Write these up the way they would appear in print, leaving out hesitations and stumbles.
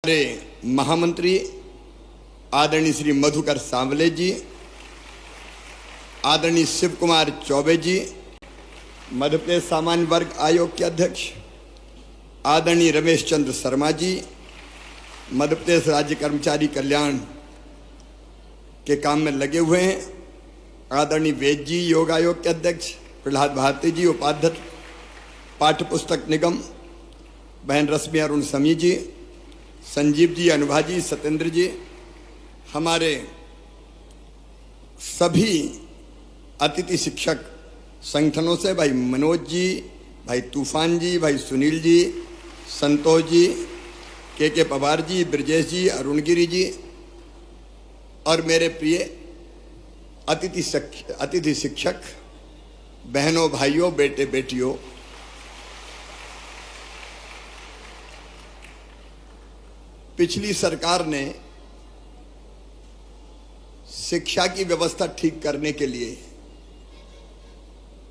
हमारे महामंत्री आदरणीय श्री मधुकर सांवले जी, आदरणीय शिव कुमार चौबे जी, मध्य प्रदेश सामान्य वर्ग आयोग के अध्यक्ष आदरणीय रमेश चंद्र शर्मा जी, मध्य प्रदेश राज्य कर्मचारी कल्याण के काम में लगे हुए हैं, आदरणीय वेद जी, योग आयोग के अध्यक्ष प्रहलाद भारती जी, उपाध्यक्ष पाठ्य पुस्तक निगम बहन रश्मि अरुण समी जी, संजीव जी, अनुभा जी, सत्येंद्र जी, हमारे सभी अतिथि शिक्षक संगठनों से भाई मनोज जी, भाई तूफान जी, भाई सुनील जी, संतोष जी, के पवार जी, ब्रजेश जी, अरुणगिरी जी और मेरे प्रिय अतिथि शिक्षक बहनों, भाइयों, बेटे बेटियों, पिछली सरकार ने शिक्षा की व्यवस्था ठीक करने के लिए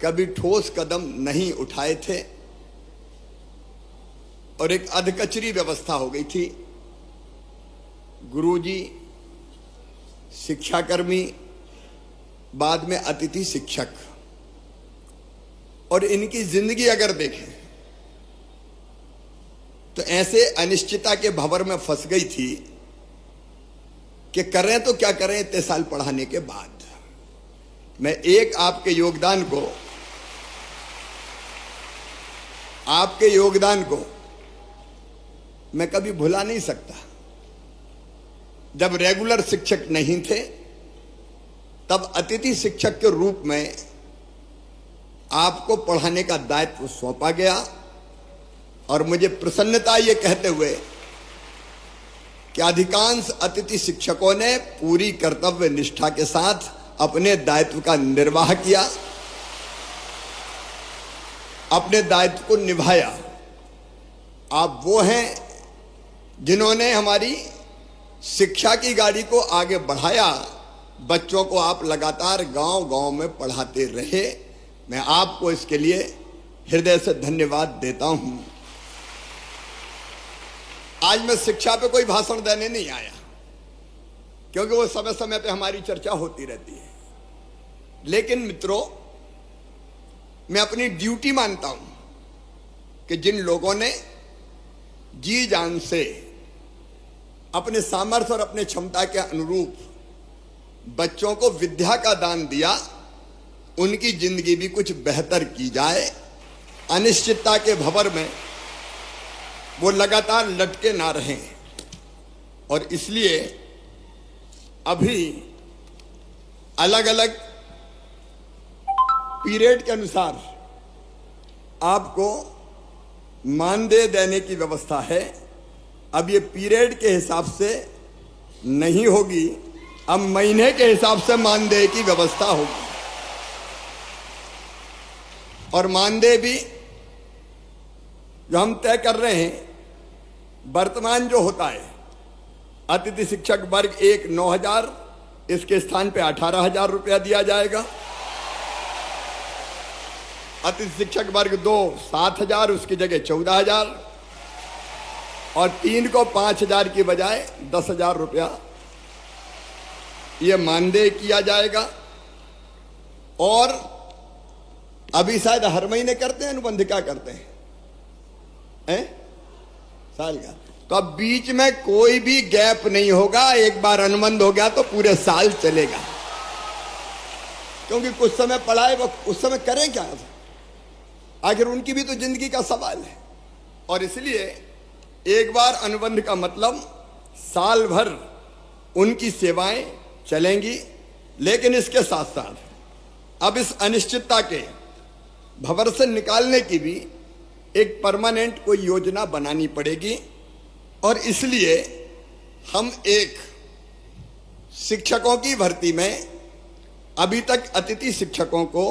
कभी ठोस कदम नहीं उठाए थे और एक अधकचरी व्यवस्था हो गई थी। गुरुजी, शिक्षाकर्मी, बाद में अतिथि शिक्षक, और इनकी जिंदगी अगर देखें तो ऐसे अनिश्चितता के भंवर में फंस गई थी कि करें तो क्या करें इतने साल पढ़ाने के बाद। मैं एक आपके योगदान को मैं कभी भुला नहीं सकता। जब रेगुलर शिक्षक नहीं थे तब अतिथि शिक्षक के रूप में आपको पढ़ाने का दायित्व सौंपा गया और मुझे प्रसन्नता ये कहते हुए कि अधिकांश अतिथि शिक्षकों ने पूरी कर्तव्य निष्ठा के साथ अपने दायित्व का निर्वाह किया, अपने दायित्व को निभाया। आप वो हैं जिन्होंने हमारी शिक्षा की गाड़ी को आगे बढ़ाया। बच्चों को आप लगातार गांव-गांव में पढ़ाते रहे। मैं आपको इसके लिए हृदय से धन्यवाद देता हूं। आज मैं शिक्षा पे कोई भाषण देने नहीं आया, क्योंकि वो समय समय पे हमारी चर्चा होती रहती है। लेकिन मित्रों, मैं अपनी ड्यूटी मानता हूं कि जिन लोगों ने जी जान से अपने सामर्थ्य और अपने क्षमता के अनुरूप बच्चों को विद्या का दान दिया, उनकी जिंदगी भी कुछ बेहतर की जाए। अनिश्चितता के भंवर में वो लगातार लटके ना रहें। और इसलिए अभी अलग अलग पीरियड के अनुसार आपको मानदेय देने की व्यवस्था है। अब ये पीरियड के हिसाब से नहीं होगी, अब महीने के हिसाब से मानदेय की व्यवस्था होगी। और मानदेय भी जो हम तय कर रहे हैं, वर्तमान जो होता है, अतिथि शिक्षक वर्ग 1 9,000, इसके स्थान पे 18,000 रुपया दिया जाएगा। अतिथि शिक्षक वर्ग 2 7,000, उसकी जगह 14,000, और 3 को 5,000 की बजाय 10,000 रुपया ये मानदेय किया जाएगा। और अभी शायद हर महीने करते हैं अनुबंध, क्या करते हैं साल का, तो अब बीच में कोई भी गैप नहीं होगा। एक बार अनुबंध हो गया तो पूरे साल चलेगा, क्योंकि कुछ समय पढ़ाए वो उस समय करें क्या, आखिर उनकी भी तो जिंदगी का सवाल है। और इसलिए एक बार अनुबंध का मतलब साल भर उनकी सेवाएं चलेंगी। लेकिन इसके साथ साथ अब इस अनिश्चितता के भंवर से निकालने की भी एक परमानेंट कोई योजना बनानी पड़ेगी। और इसलिए हम एक शिक्षकों की भर्ती में अभी तक अतिथि शिक्षकों को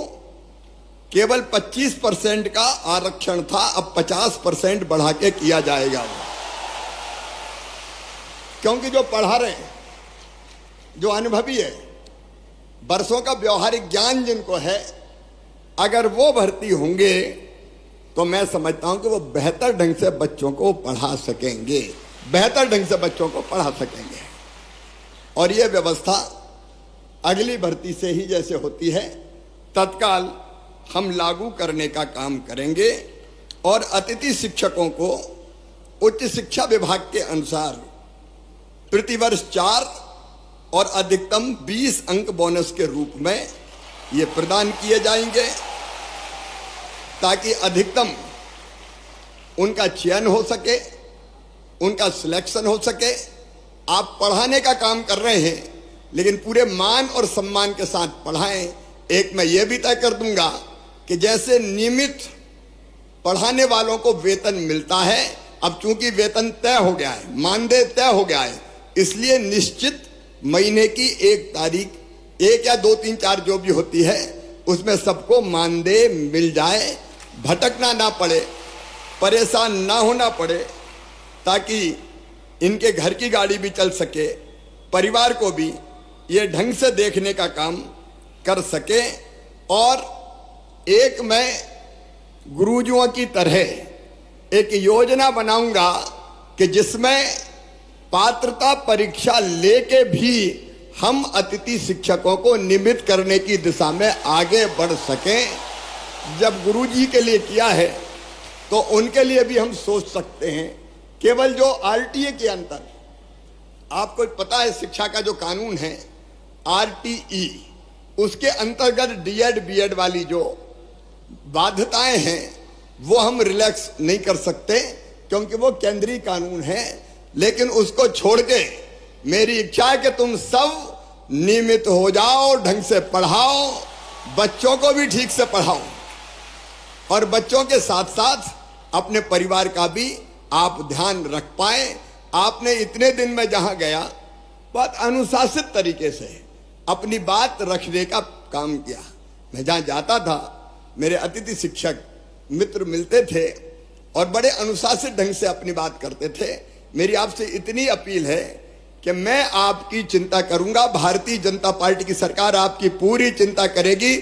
केवल 25% का आरक्षण था, अब 50% बढ़ा के किया जाएगा। क्योंकि जो पढ़ा रहे हैं, जो अनुभवी है, वर्षों का व्यवहारिक ज्ञान जिनको है, अगर वो भर्ती होंगे तो मैं समझता हूं कि वो बेहतर ढंग से बच्चों को पढ़ा सकेंगे। बेहतर ढंग से बच्चों को पढ़ा सकेंगे। और यह व्यवस्था अगली भर्ती से ही जैसे होती है तत्काल हम लागू करने का काम करेंगे और अतिथि शिक्षकों को उच्च शिक्षा विभाग के अनुसार प्रतिवर्ष 4 और अधिकतम 20 अंक बोनस के रूप में ये प्रदान किए जाएंगे ताकि अधिकतम उनका चयन हो सके, उनका सिलेक्शन हो सके। आप पढ़ाने का काम कर रहे हैं लेकिन पूरे मान और सम्मान के साथ पढ़ाएं। एक मैं ये भी तय कर दूंगा कि जैसे नियमित पढ़ाने वालों को वेतन मिलता है, अब चूंकि वेतन तय हो गया है, मानदेय तय हो गया है, इसलिए निश्चित महीने की 1 तारीख 1 या 2 3 4 जो भी होती है उसमें सबको मानदेय मिल जाए, भटकना ना पड़े, परेशान ना होना पड़े, ताकि इनके घर की गाड़ी भी चल सके, परिवार को भी ये ढंग से देखने का काम कर सके। और एक मैं गुरुजियों की तरह एक योजना बनाऊंगा कि जिसमें पात्रता परीक्षा लेके भी हम अतिथि शिक्षकों को नियमित करने की दिशा में आगे बढ़ सकें। जब गुरुजी के लिए किया है तो उनके लिए भी हम सोच सकते हैं। केवल जो आरटीए के अंतर, आपको पता है शिक्षा का जो कानून है आरटीई, उसके अंतर्गत डीएड बीएड वाली जो बाध्यताएं हैं वो हम रिलैक्स नहीं कर सकते क्योंकि वो केंद्रीय कानून है। लेकिन उसको छोड़ के मेरी इच्छा है कि तुम सब नियमित हो जाओ, ढंग से पढ़ाओ, बच्चों को भी ठीक से पढ़ाओ और बच्चों के साथ साथ अपने परिवार का भी आप ध्यान रख पाए। आपने इतने दिन में जहां गया बहुत अनुशासित तरीके से अपनी बात रखने का काम किया। मैं जहां जाता था मेरे अतिथि शिक्षक मित्र मिलते थे और बड़े अनुशासित ढंग से अपनी बात करते थे। मेरी आपसे इतनी अपील है कि मैं आपकी चिंता करूंगा, भारतीय जनता पार्टी की सरकार आपकी पूरी चिंता करेगी।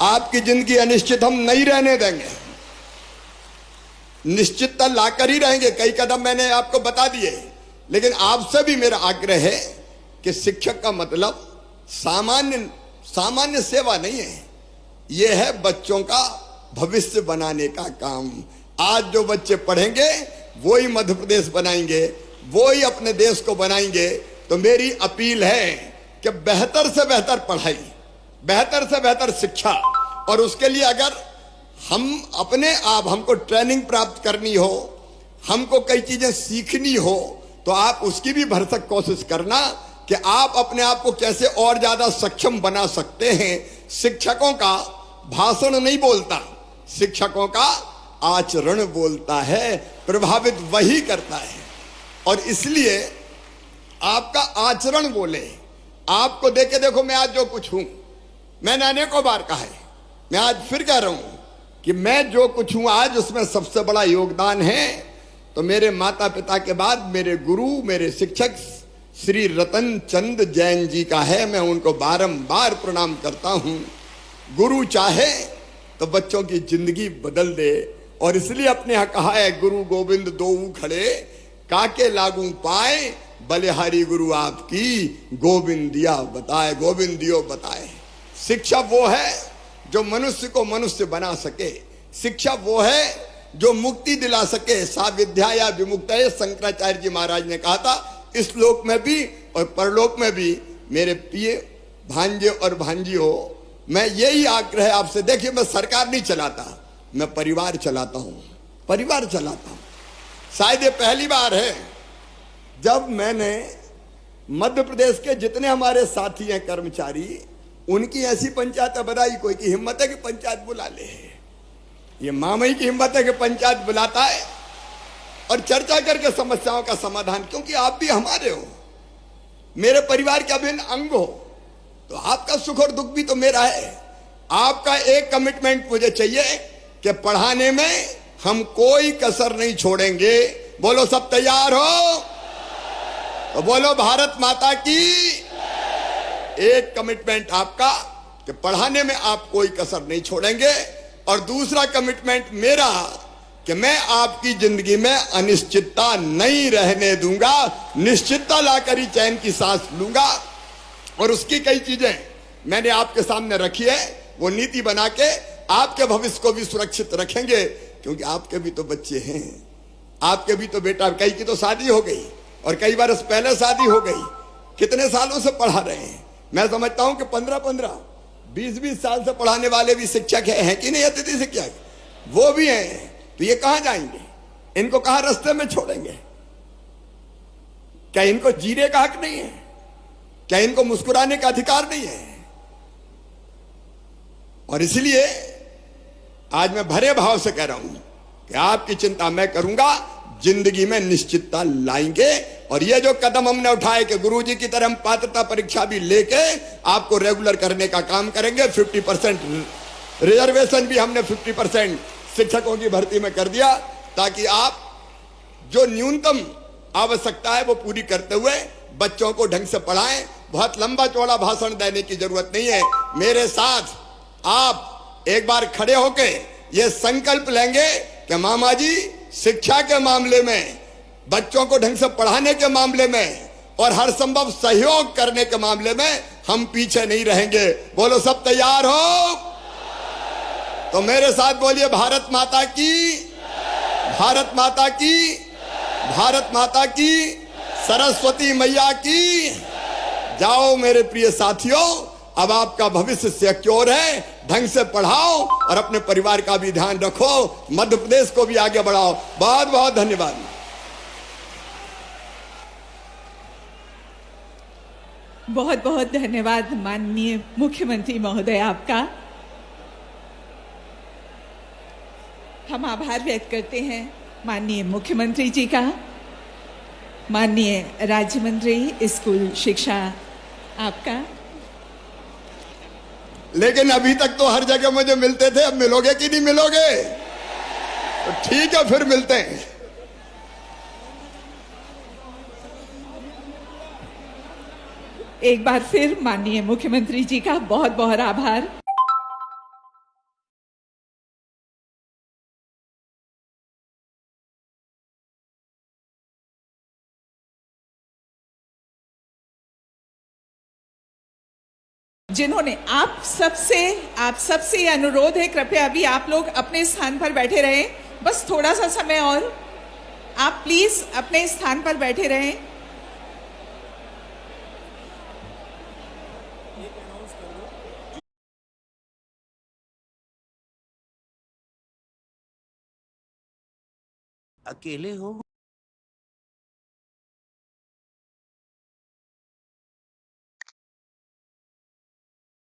आपकी जिंदगी अनिश्चित हम नहीं रहने देंगे, निश्चितता लाकर ही रहेंगे। कई कदम मैंने आपको बता दिए, लेकिन आपसे भी मेरा आग्रह है कि शिक्षक का मतलब सामान्य सेवा नहीं है, यह है बच्चों का भविष्य बनाने का काम। आज जो बच्चे पढ़ेंगे वो ही मध्य प्रदेश बनाएंगे, वो ही अपने देश को बनाएंगे। तो मेरी अपील है कि बेहतर से बेहतर पढ़ाई, बेहतर से बेहतर शिक्षा, और उसके लिए अगर हम अपने आप हमको ट्रेनिंग प्राप्त करनी हो, हमको कई चीजें सीखनी हो, तो आप उसकी भी भरसक कोशिश करना कि आप अपने आप को कैसे और ज्यादा सक्षम बना सकते हैं। शिक्षकों का भाषण नहीं बोलता, शिक्षकों का आचरण बोलता है, प्रभावित वही करता है। और इसलिए आपका आचरण बोले। आपको देखे देखो मैं आज जो कुछ हूं, मैंने अनेकों बार कहा है, मैं आज फिर कह रहा हूं कि मैं जो कुछ हूं आज, उसमें सबसे बड़ा योगदान है तो मेरे माता पिता के बाद मेरे गुरु, मेरे शिक्षक श्री रतन चंद जैन जी का है। मैं उनको बारंबार प्रणाम करता हूं। गुरु चाहे तो बच्चों की जिंदगी बदल दे, और इसलिए अपने यहां कहा है, गुरु गोविंद दोऊ खड़े काके लागू पाए, बलिहारी गुरु आपकी गोविंदिया बताए, गोविंदियो बताए। शिक्षा वो है जो मनुष्य को मनुष्य बना सके, शिक्षा वो है जो मुक्ति दिला सके। सा विद्या या विमुक्तये, शंकराचार्य जी महाराज ने कहा था। इस लोक में भी और परलोक में भी मेरे प्रिय भांजे और भांजी हो, मैं यही आग्रह आपसे। देखिए मैं सरकार नहीं चलाता, मैं परिवार चलाता हूं, परिवार चलाता हूं। शायद ये पहली बार है जब मैंने मध्य प्रदेश के जितने हमारे साथी हैं कर्मचारी, उनकी ऐसी पंचायत बनाई। कोई की हिम्मत है कि पंचायत बुला ले, ये मामई की हिम्मत है कि पंचायत बुलाता है और चर्चा करके समस्याओं का समाधान। क्योंकि आप भी हमारे हो, मेरे परिवार के अभिन्न अंग हो, तो आपका सुख और दुख भी तो मेरा है। आपका एक कमिटमेंट मुझे चाहिए कि पढ़ाने में हम कोई कसर नहीं छोड़ेंगे। बोलो सब तैयार हो तो बोलो भारत माता की। एक कमिटमेंट आपका कि पढ़ाने में आप कोई कसर नहीं छोड़ेंगे, और दूसरा कमिटमेंट मेरा कि मैं आपकी जिंदगी में अनिश्चितता नहीं रहने दूंगा, निश्चितता लाकर ही चैन की सांस लूंगा। और उसकी कई चीजें मैंने आपके सामने रखी है, वो नीति बना के आपके भविष्य को भी सुरक्षित रखेंगे, क्योंकि आपके भी तो बच्चे हैं, आपके भी तो बेटा, कई की तो शादी हो गई और कई बार पहले शादी हो गई, कितने सालों से पढ़ा रहे हैं। मैं समझता हूं कि 15-15, 20-20 साल से पढ़ाने वाले भी शिक्षक हैं कि नहीं, अतिथि शिक्षक वो भी हैं। तो ये कहां जाएंगे, इनको कहां रास्ते में छोड़ेंगे? क्या इनको जीने का हक नहीं है? क्या इनको मुस्कुराने का अधिकार नहीं है? और इसलिए आज मैं भरे भाव से कह रहा हूं कि आपकी चिंता मैं करूंगा, जिंदगी में निश्चितता लाएंगे। और ये जो कदम हमने उठाए कि गुरुजी की तरह हम पात्रता परीक्षा भी लेके आपको रेगुलर करने का काम करेंगे, 50% रिजर्वेशन भी हमने 50% शिक्षकों की भर्ती में कर दिया, ताकि आप जो न्यूनतम आवश्यकता है वो पूरी करते हुए बच्चों को ढंग से पढ़ाएं। बहुत लंबा चौड़ा भाषण देने की जरूरत नहीं है। मेरे साथ आप एक बार खड़े होके ये संकल्प लेंगे कि मामा जी, शिक्षा के मामले में, बच्चों को ढंग से पढ़ाने के मामले में और हर संभव सहयोग करने के मामले में हम पीछे नहीं रहेंगे। बोलो सब तैयार हो? तो मेरे साथ बोलिए, भारत माता की, भारत माता की, भारत माता की, सरस्वती मैया की। जाओ मेरे प्रिय साथियों, अब आपका भविष्य सिक्योर है, ढंग से पढ़ाओ और अपने परिवार का भी ध्यान रखो, मध्य प्रदेश को भी आगे बढ़ाओ। बहुत बहुत धन्यवाद। बहुत बहुत धन्यवाद माननीय मुख्यमंत्री महोदय आपका। हम आभार व्यक्त करते हैं माननीय मुख्यमंत्री जी का। माननीय राज्य मंत्री स्कूल शिक्षा आपका। लेकिन अभी तक तो हर जगह मुझे मिलते थे, अब मिलोगे कि नहीं मिलोगे? तो ठीक है, फिर मिलते हैं। एक बार फिर माननीय मुख्यमंत्री जी का बहुत बहुत आभार। जिन्होंने आप सबसे अनुरोध है, कृपया अभी आप लोग अपने स्थान पर बैठे रहें, बस थोड़ा सा समय और आप प्लीज अपने स्थान पर बैठे रहें। अकेले हो